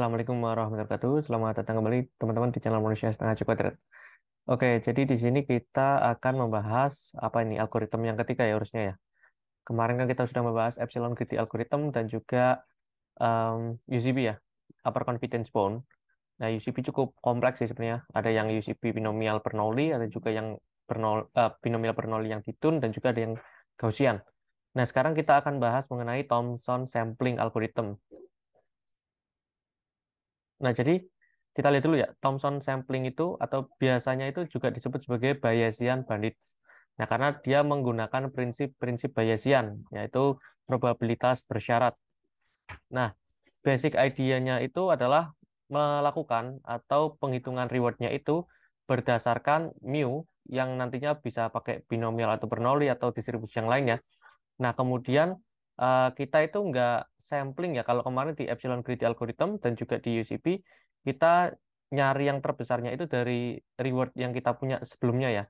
Assalamualaikum warahmatullahi wabarakatuh. Selamat datang kembali teman-teman di channel Manusia Setengah C Kuadrat. Oke, jadi di sini kita akan membahas apa ini algoritma yang ketiga ya harusnya ya. Kemarin kan kita sudah membahas epsilon greedy algorithm dan juga UCB ya, upper confidence bound. Nah, UCB cukup kompleks sih sebenarnya. Ada yang UCB binomial Bernoulli, ada juga yang binomial Bernoulli yang ditun dan juga ada yang Gaussian. Nah, sekarang kita akan bahas mengenai Thomson sampling algorithm. Nah, jadi kita lihat dulu ya, Thomson sampling itu atau biasanya itu juga disebut sebagai Bayesian Bandit. Nah, karena dia menggunakan prinsip-prinsip Bayesian, yaitu probabilitas bersyarat. Nah, basic idea-nya itu adalah melakukan atau penghitungan reward-nya itu berdasarkan mu yang nantinya bisa pakai binomial atau Bernoulli atau distribusi yang lainnya. Nah, kemudian kita itu nggak sampling ya. Kalau kemarin di Epsilon Greedy Algorithm dan juga di UCP, kita nyari yang terbesarnya itu dari reward yang kita punya sebelumnya ya.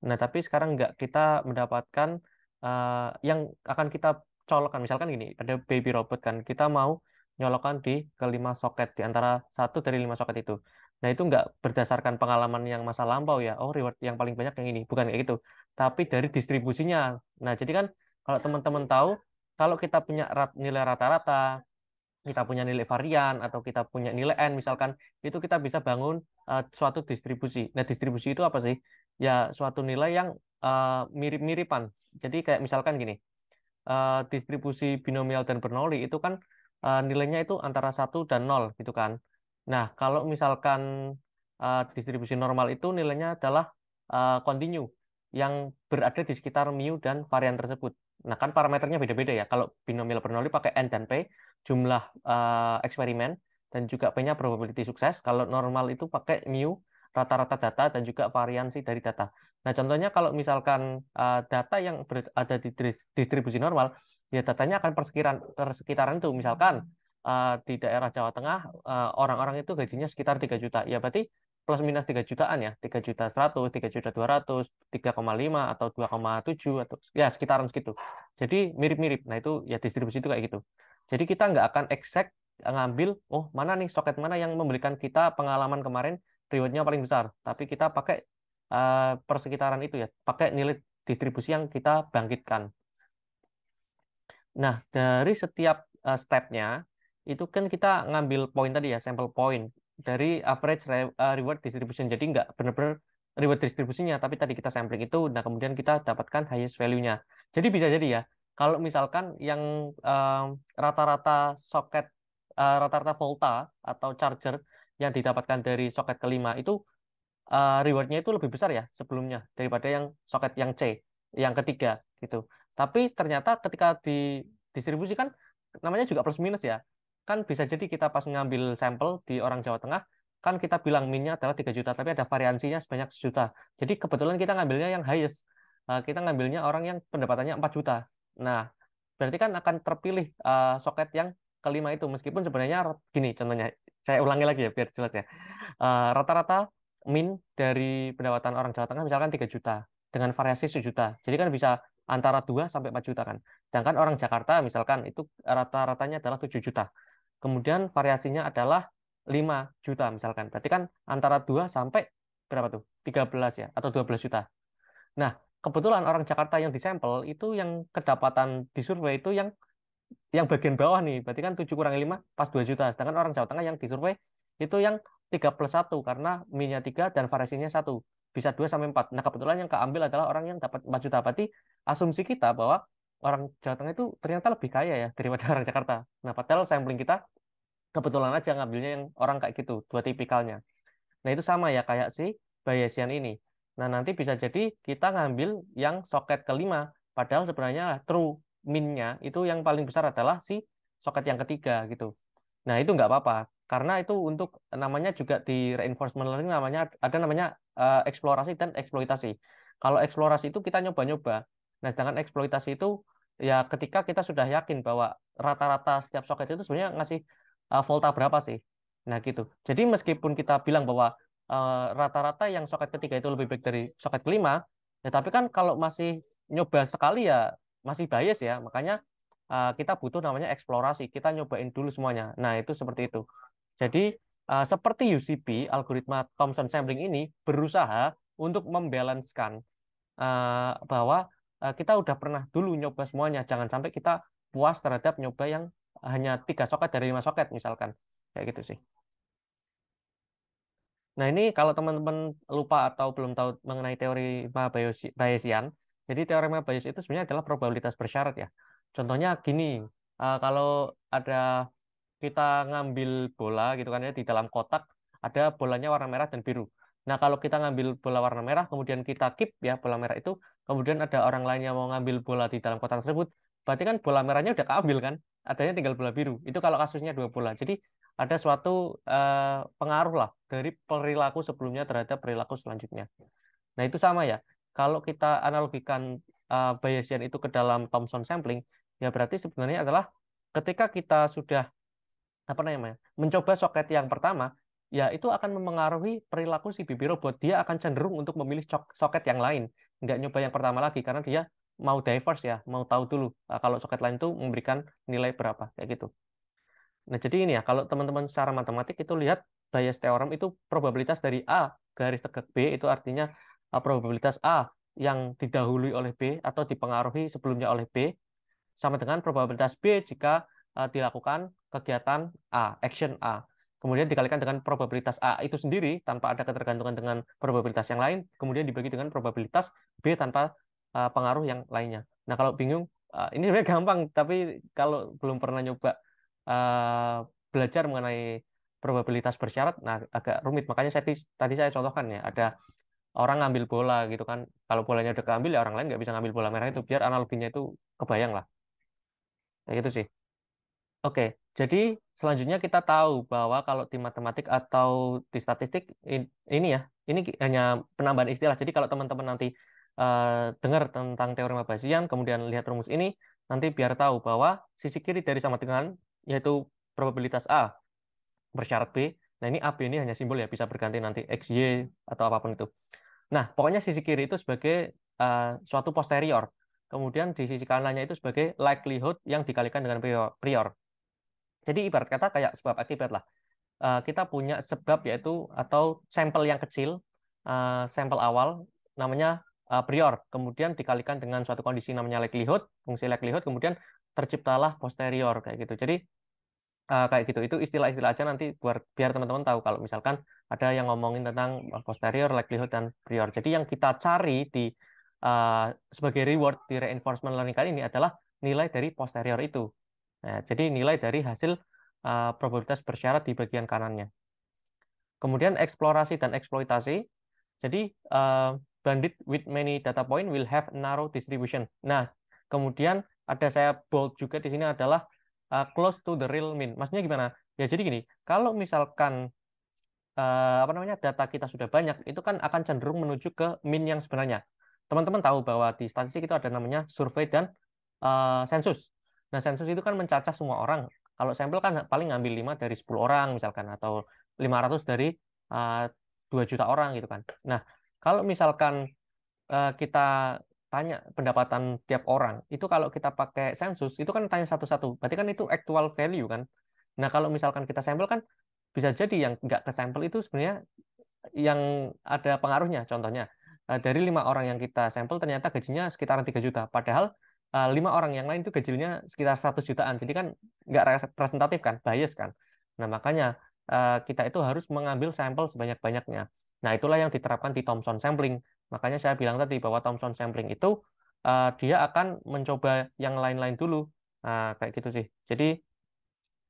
Nah, tapi sekarang nggak, kita mendapatkan yang akan kita colokkan. Misalkan gini, ada baby robot kan, kita mau nyolokkan di kelima soket, di antara satu dari lima soket itu. Nah, itu nggak berdasarkan pengalaman yang masa lampau ya. Oh, reward yang paling banyak yang ini. Bukan kayak gitu. Tapi dari distribusinya. Nah, jadi kan kalau teman-teman tahu, kalau kita punya nilai rata-rata, kita punya nilai varian, atau kita punya nilai n misalkan, itu kita bisa bangun suatu distribusi. Nah, distribusi itu apa sih? Ya, suatu nilai yang mirip-miripan. Jadi kayak misalkan gini, distribusi binomial dan Bernoulli itu kan nilainya itu antara satu dan nol gitu kan. Nah, kalau misalkan distribusi normal itu nilainya adalah continue yang berada di sekitar mu dan varian tersebut. Nah, kan parameternya beda-beda ya. Kalau binomial Bernoulli pakai N dan P, jumlah eksperimen, dan juga P-nya probability sukses. Kalau normal itu pakai mu, rata-rata data, dan juga variansi dari data. Nah, contohnya kalau misalkan data yang ada di distribusi normal, ya datanya akan persekitaran itu. Misalkan di daerah Jawa Tengah, orang-orang itu gajinya sekitar 3 juta. Ya berarti plus minus 3 jutaan ya, 3.100.000, 3.200.000, 3,5 atau 2,7 atau ya sekitaran segitu. Jadi mirip-mirip. Nah, itu ya distribusi itu kayak gitu. Jadi kita nggak akan exact ngambil, oh mana nih soket mana yang memberikan kita pengalaman kemarin rewardnya paling besar. Tapi kita pakai persekitaran itu ya, pakai nilai distribusi yang kita bangkitkan. Nah, dari setiap stepnya, itu kan kita ngambil poin tadi ya, sampel point dari average reward distribution. Jadi nggak benar-benar reward distribusinya, tapi tadi kita sampling itu, nah kemudian kita dapatkan highest value-nya. Jadi bisa jadi ya, kalau misalkan yang rata-rata soket, rata-rata volta atau charger yang didapatkan dari soket kelima itu rewardnya itu lebih besar ya sebelumnya daripada yang soket yang C, yang ketiga gitu. Tapi ternyata ketika didistribusikan namanya juga plus minus ya. Kan bisa jadi kita pas ngambil sampel di orang Jawa Tengah, kan kita bilang minnya adalah 3 juta, tapi ada variansinya sebanyak sejuta. Jadi kebetulan kita ngambilnya yang highest. Kita ngambilnya orang yang pendapatannya 4 juta. Nah, berarti kan akan terpilih soket yang kelima itu. Meskipun sebenarnya gini contohnya, saya ulangi lagi ya biar jelas ya. Rata-rata min dari pendapatan orang Jawa Tengah misalkan 3 juta dengan variasi sejuta. Jadi kan bisa antara 2 sampai 4 juta kan. Sedangkan orang Jakarta misalkan itu rata-ratanya adalah 7 juta. Kemudian variasinya adalah 5 juta misalkan. Berarti kan antara 2 sampai berapa tuh? 13 ya atau 12 juta. Nah, kebetulan orang Jakarta yang disampel itu yang kedapatan di survei itu yang bagian bawah nih, berarti kan 7 kurangi 5 pas 2 juta. Sedangkan orang Jawa Tengah yang disurvei itu yang 3+1 karena minnya 3 dan variasinya satu. Bisa 2 sampai 4. Nah, kebetulan yang keambil adalah orang yang dapat 4 juta. Berarti asumsi kita bahwa orang Jawa Tengah itu ternyata lebih kaya ya daripada orang Jakarta. Nah, padahal sampling kita kebetulan aja ngambilnya yang orang kayak gitu, dua tipikalnya. Nah, itu sama ya kayak si Bayesian ini. Nah, nanti bisa jadi kita ngambil yang soket kelima, padahal sebenarnya true min-nya itu yang paling besar adalah si soket yang ketiga gitu. Nah, itu nggak apa-apa. Karena itu untuk namanya juga di reinforcement learning namanya ada namanya eksplorasi dan eksploitasi. Kalau eksplorasi itu kita nyoba-nyoba. Nah, sedangkan eksploitasi itu ya ketika kita sudah yakin bahwa rata-rata setiap soket itu sebenarnya ngasih volta berapa sih. Nah, gitu. Jadi meskipun kita bilang bahwa rata-rata yang soket ketiga itu lebih baik dari soket kelima, ya tapi kan kalau masih nyoba sekali ya masih bias ya. Makanya kita butuh namanya eksplorasi. Kita nyobain dulu semuanya. Nah, itu seperti itu. Jadi seperti UCP, algoritma Thomson sampling ini berusaha untuk membalancekan bahwa kita udah pernah dulu nyoba semuanya, jangan sampai kita puas terhadap nyoba yang hanya 3 soket dari 5 soket misalkan, kayak gitu sih. Nah, ini kalau teman-teman lupa atau belum tahu mengenai teorema Bayesian, jadi teorema Bayes itu sebenarnya adalah probabilitas bersyarat ya. Contohnya gini, kalau ada kita ngambil bola gitu kan ya di dalam kotak, ada bolanya warna merah dan biru. Nah, kalau kita ngambil bola warna merah, kemudian kita keep ya bola merah itu, kemudian ada orang lain yang mau ngambil bola di dalam kotak tersebut, berarti kan bola merahnya udah keambil kan, adanya tinggal bola biru. Itu kalau kasusnya 2 bola. Jadi ada suatu pengaruh lah dari perilaku sebelumnya terhadap perilaku selanjutnya. Nah, itu sama ya. Kalau kita analogikan Bayesian itu ke dalam Thomson sampling, ya berarti sebenarnya adalah ketika kita sudah apa namanya mencoba soket yang pertama, ya itu akan memengaruhi perilaku si baby robot. Dia akan cenderung untuk memilih soket yang lain, nggak nyoba yang pertama lagi karena dia mau diverse ya, mau tahu dulu kalau soket lain itu memberikan nilai berapa kayak gitu. Nah, jadi ini ya, kalau teman-teman secara matematik itu lihat Bayes theorem itu probabilitas dari A garis tegak B itu artinya probabilitas A yang didahului oleh B atau dipengaruhi sebelumnya oleh B sama dengan probabilitas B jika dilakukan kegiatan A, action A. Kemudian dikalikan dengan probabilitas A itu sendiri tanpa ada ketergantungan dengan probabilitas yang lain, kemudian dibagi dengan probabilitas B tanpa pengaruh yang lainnya. Nah, kalau bingung, ini sebenarnya gampang, tapi kalau belum pernah nyoba uh, belajar mengenai probabilitas bersyarat, nah agak rumit. Makanya tadi saya contohkan ya, ada orang ngambil bola gitu kan. Kalau bolanya udah keambil ya orang lain nggak bisa ngambil bola merah itu. Biar analoginya itu kebayang lah. Kayak gitu sih. Oke, jadi selanjutnya kita tahu bahwa kalau di matematik atau di statistik ini ya, ini hanya penambahan istilah. Jadi kalau teman-teman nanti dengar tentang teorema Bayesian, kemudian lihat rumus ini, nanti biar tahu bahwa sisi kiri dari sama dengan yaitu probabilitas A bersyarat B. Nah, ini AB ini hanya simbol ya, bisa berganti nanti XY atau apapun itu. Nah, pokoknya sisi kiri itu sebagai suatu posterior. Kemudian di sisi kanannya itu sebagai likelihood yang dikalikan dengan prior. Jadi ibarat kata kayak sebab akibat lah. Kita punya sebab yaitu atau sampel yang kecil, sampel awal namanya prior, kemudian dikalikan dengan suatu kondisi namanya likelihood, fungsi likelihood, kemudian terciptalah posterior kayak gitu. Jadi kayak gitu. Itu istilah-istilah aja nanti biar teman-teman tahu kalau misalkan ada yang ngomongin tentang posterior, likelihood dan prior. Jadi yang kita cari di sebagai reward di reinforcement learning kali ini adalah nilai dari posterior itu. Nah, jadi nilai dari hasil probabilitas bersyarat di bagian kanannya. Kemudian eksplorasi dan eksploitasi. Jadi bandit with many data point will have narrow distribution. Nah, kemudian ada saya bold juga di sini adalah close to the real mean. Maksudnya gimana? Ya jadi gini, kalau misalkan apa namanya data kita sudah banyak, itu kan akan cenderung menuju ke mean yang sebenarnya. Teman-teman tahu bahwa di statistik itu ada namanya survei dan sensus. Nah, sensus itu kan mencacah semua orang. Kalau sampel kan paling ngambil 5 dari 10 orang misalkan, atau 500 dari 2 juta orang gitu kan. Nah, kalau misalkan kita tanya pendapatan tiap orang, itu kalau kita pakai sensus, itu kan tanya satu-satu. Berarti kan itu actual value kan. Nah, kalau misalkan kita sampel kan bisa jadi yang nggak ke sampel itu sebenarnya yang ada pengaruhnya. Contohnya, dari 5 orang yang kita sampel ternyata gajinya sekitaran 3 juta. Padahal 5 orang yang lain itu gajinya sekitar 100 jutaan. Jadi kan nggak representatif kan, bias kan. Nah, makanya kita itu harus mengambil sampel sebanyak-banyaknya. Nah, itulah yang diterapkan di Thomson sampling. Makanya saya bilang tadi bahwa Thomson sampling itu dia akan mencoba yang lain-lain dulu. Nah, kayak gitu sih. Jadi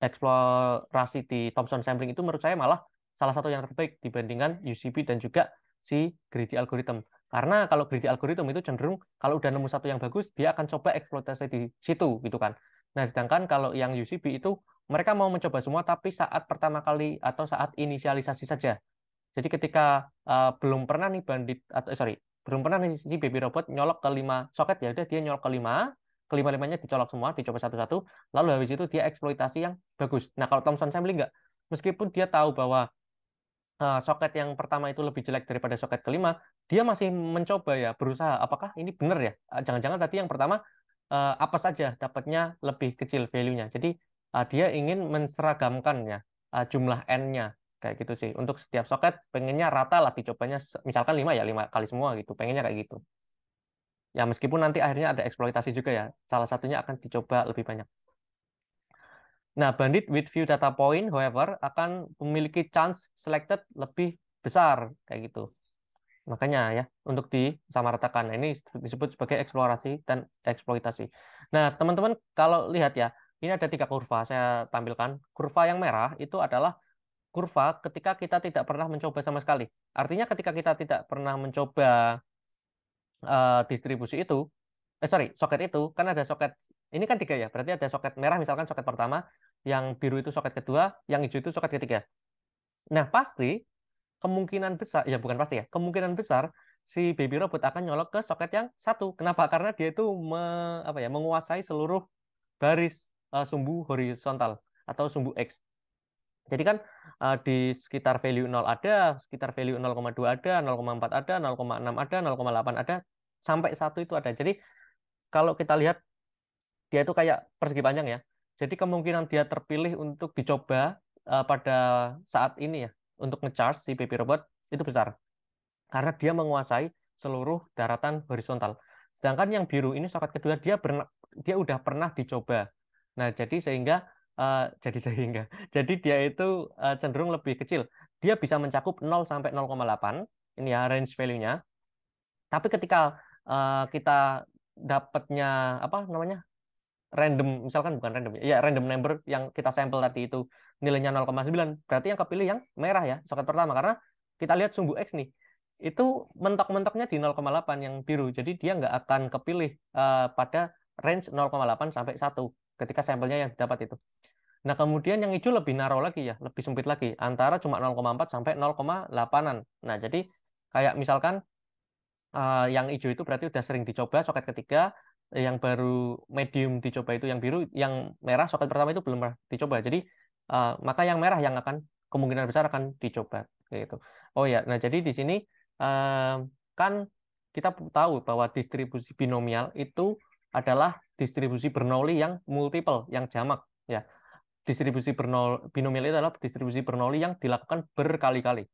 eksplorasi di Thomson sampling itu menurut saya malah salah satu yang terbaik dibandingkan UCB dan juga si greedy algorithm. Karena kalau greedy algorithm itu cenderung kalau udah nemu satu yang bagus, dia akan coba eksploitasi di situ gitu kan. Nah, sedangkan kalau yang UCB itu mereka mau mencoba semua tapi saat pertama kali atau saat inisialisasi saja. Jadi ketika belum pernah nih bandit atau sorry, belum pernah nih si baby robot nyolok ke 5 soket, ya udah dia nyolok kelima-limanya dicolok semua, dicoba satu-satu, lalu habis itu dia eksploitasi yang bagus. Nah, kalau Thomson sampling nggak, meskipun dia tahu bahwa soket yang pertama itu lebih jelek daripada soket kelima, dia masih mencoba ya, berusaha apakah ini benar ya? Jangan-jangan tadi yang pertama apa saja dapatnya lebih kecil value-nya. Jadi dia ingin menseragamkan ya jumlah n-nya kayak gitu sih. Untuk setiap soket pengennya rata lah dicobanya misalkan 5 ya 5 kali semua gitu. Pengennya kayak gitu. Ya meskipun nanti akhirnya ada eksploitasi juga ya. Salah satunya akan dicoba lebih banyak. Nah, bandit with few data point, however, akan memiliki chance selected lebih besar kayak gitu. Makanya ya, untuk disamaratakan. Nah, ini disebut sebagai eksplorasi dan eksploitasi. Nah, teman-teman kalau lihat ya, ini ada 3 kurva saya tampilkan. Kurva yang merah itu adalah kurva ketika kita tidak pernah mencoba sama sekali. Artinya ketika kita tidak pernah mencoba distribusi itu, sorry, soket itu, kan ada soket, ini kan 3 ya, berarti ada soket merah misalkan soket pertama, yang biru itu soket kedua, yang hijau itu soket ketiga. Nah, pasti kemungkinan besar, ya bukan pasti ya, kemungkinan besar si baby robot akan nyolok ke soket yang satu. Kenapa? Karena dia itu apa ya, menguasai seluruh baris sumbu horizontal atau sumbu X. Jadi kan di sekitar value 0 ada, sekitar value 0,2 ada, 0,4 ada, 0,6 ada, 0,8 ada, sampai satu itu ada. Jadi kalau kita lihat dia itu kayak persegi panjang ya. Jadi kemungkinan dia terpilih untuk dicoba pada saat ini ya, untuk nge-charge si baby robot itu besar. Karena dia menguasai seluruh daratan horizontal. Sedangkan yang biru ini soket kedua dia udah pernah dicoba. Nah, jadi dia itu cenderung lebih kecil. Dia bisa mencakup 0 sampai 0,8 ini ya range value-nya. Tapi ketika kita dapatnya apa namanya? Random, misalkan bukan random ya, random number yang kita sampel tadi itu nilainya 0,9, berarti yang kepilih yang merah ya, soket pertama, karena kita lihat sumbu X nih, itu mentok-mentoknya di 0,8 yang biru, jadi dia nggak akan kepilih pada range 0,8 sampai 1 ketika sampelnya yang didapat itu. Nah, kemudian yang hijau lebih narrow lagi ya, lebih sempit lagi, antara cuma 0,4 sampai 0,8-an. Nah, jadi kayak misalkan yang hijau itu berarti udah sering dicoba soket ketiga, yang baru medium dicoba itu yang biru, yang merah soket pertama itu belum pernah dicoba. Jadi maka yang merah yang akan kemungkinan besar akan dicoba gitu. Oh ya, nah jadi di sini eh, kan kita tahu bahwa distribusi binomial itu adalah distribusi Bernoulli yang multiple, yang jamak ya. Distribusi binomial itu adalah distribusi Bernoulli yang dilakukan berkali-kali.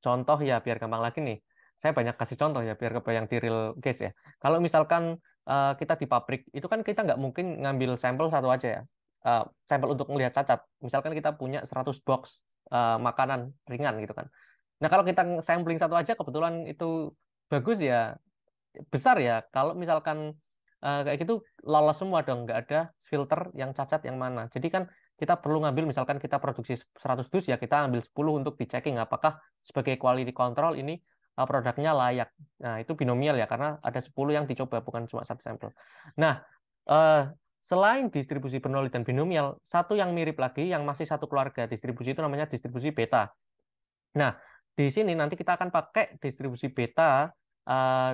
Contoh ya biar gampang lagi nih. Saya banyak kasih contoh ya biar kebayang di real case ya. Kalau misalkan kita di pabrik itu kan kita nggak mungkin ngambil sampel satu aja ya. Sampel untuk melihat cacat. Misalkan kita punya 100 box makanan ringan gitu kan. Nah, kalau kita sampling satu aja kebetulan itu bagus ya, besar ya. Kalau misalkan kayak gitu lolos semua dong, nggak ada filter yang cacat yang mana. Jadi kan kita perlu ngambil misalkan kita produksi 100 dus ya kita ambil 10 untuk dicekking apakah sebagai quality control ini produknya layak. Nah, itu binomial ya karena ada 10 yang dicoba bukan cuma satu sampel. Nah, eh, selain distribusi Bernoulli dan binomial, satu yang mirip lagi yang masih satu keluarga distribusi itu namanya distribusi beta. Nah, di sini nanti kita akan pakai distribusi beta. eh,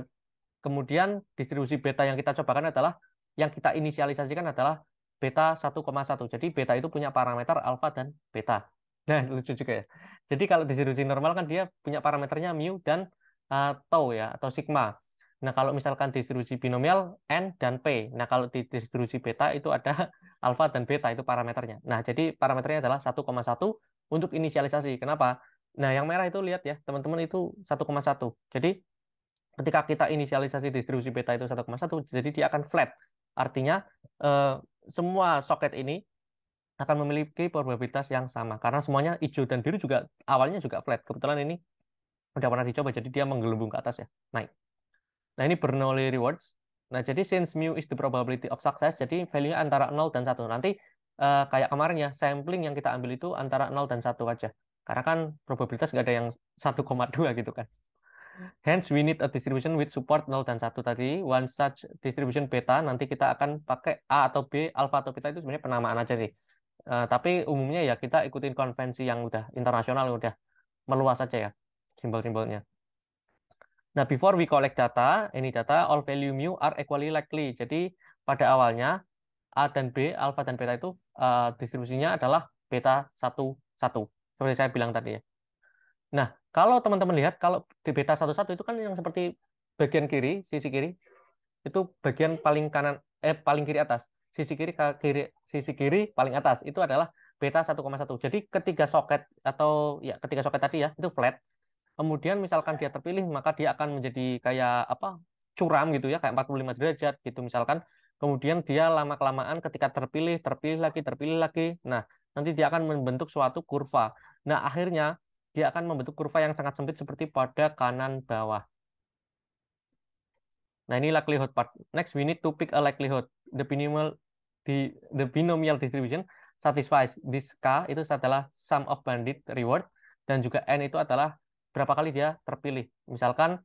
Kemudian distribusi beta yang kita cobakan adalah yang kita inisialisasikan adalah beta 1,1. Jadi beta itu punya parameter alfa dan beta. Nah, lucu juga ya. Jadi kalau distribusi normal kan dia punya parameternya mu dan tau ya atau sigma. Nah, kalau misalkan distribusi binomial n dan p. Nah, kalau di distribusi beta itu ada alfa dan beta itu parameternya. Nah, jadi parameternya adalah 1,1 untuk inisialisasi. Kenapa? Nah, yang merah itu lihat ya, teman-teman itu 1,1. Jadi ketika kita inisialisasi distribusi beta itu 1,1, jadi dia akan flat. Artinya eh, semua soket ini akan memiliki probabilitas yang sama karena semuanya hijau dan biru juga awalnya juga flat. Kebetulan ini udah pernah dicoba jadi dia menggelembung ke atas ya, naik. Nah, ini Bernoulli rewards. Nah, jadi since mu is the probability of success, jadi value antara 0 dan 1. Nanti kayak kemarin ya, sampling yang kita ambil itu antara 0 dan 1 aja. Karena kan probabilitas nggak ada yang 1,2 gitu kan. Hence, we need a distribution with support 0 dan 1 tadi. One such distribution beta, nanti kita akan pakai A atau B, alpha atau beta itu sebenarnya penamaan aja sih. Tapi umumnya ya kita ikutin konvensi yang udah internasional, udah meluas aja ya, simbol-simbolnya. Nah, before we collect data, any data, all value mu are equally likely. Jadi, pada awalnya, A dan B, alpha dan beta itu distribusinya adalah beta 1, 1. Seperti saya bilang tadi ya. Nah, kalau teman-teman lihat, kalau di beta 1,1 itu kan yang seperti bagian kiri, sisi kiri, itu bagian paling kanan, paling kiri atas. Sisi kiri, sisi kiri paling atas. Itu adalah beta 1,1. Jadi ketiga soket atau ya ketiga soket tadi ya itu flat. Kemudian misalkan dia terpilih, maka dia akan menjadi kayak apa? Curam gitu ya, kayak 45 derajat gitu misalkan. Kemudian dia lama-kelamaan ketika terpilih, terpilih lagi, terpilih lagi. Nah, nanti dia akan membentuk suatu kurva. Nah, akhirnya dia akan membentuk kurva yang sangat sempit seperti pada kanan bawah. Nah, ini likelihood part. Next, we need to pick a likelihood. The binomial distribution satisfies this K itu adalah sum of bandit reward dan juga N itu adalah berapa kali dia terpilih. Misalkan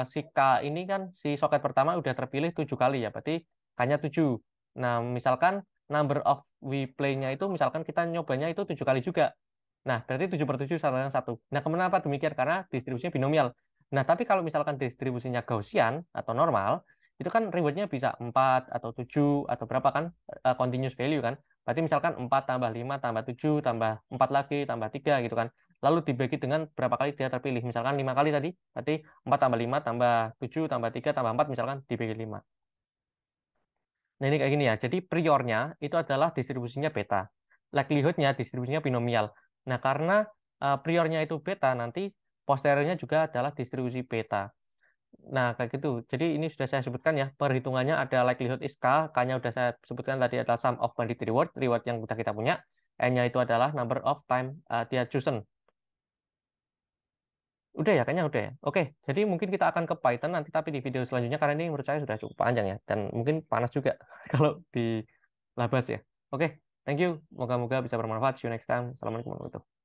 si K ini kan si soket pertama udah terpilih 7 kali ya, berarti K-nya 7. Nah, misalkan number of we play-nya itu misalkan kita nyobanya itu 7 kali juga. Nah, berarti 7/7 sama dengan 1. Nah, kenapa demikian? Karena distribusinya binomial. Nah, tapi kalau misalkan distribusinya Gaussian atau normal, itu kan rewardnya bisa 4 atau 7 atau berapa kan, continuous value kan. Berarti misalkan 4 tambah 5 tambah 7 tambah 4 lagi tambah 3 gitu kan. Lalu dibagi dengan berapa kali dia terpilih. Misalkan 5 kali tadi, berarti 4 tambah 5 tambah 7 tambah 3 tambah 4 misalkan dibagi 5. Nah, ini kayak gini ya. Jadi priornya itu adalah distribusinya beta. Likelihood-nya distribusinya binomial. Nah, karena priornya itu beta, nanti posteriornya juga adalah distribusi beta. Nah, kayak gitu. Jadi ini sudah saya sebutkan ya. Perhitungannya ada likelihood is K. K-nya udah saya sebutkan tadi adalah sum of bandit reward. Reward yang udah kita punya. N-nya itu adalah number of time dia chosen. Udah ya, kayaknya udah ya. Oke, jadi mungkin kita akan ke Python nanti, tapi di video selanjutnya, karena ini menurut saya sudah cukup panjang ya. Dan mungkin panas juga kalau dilabas ya. Oke, thank you. Moga-moga bisa bermanfaat. See you next time. Assalamualaikum warahmatullahi wabarakatuh.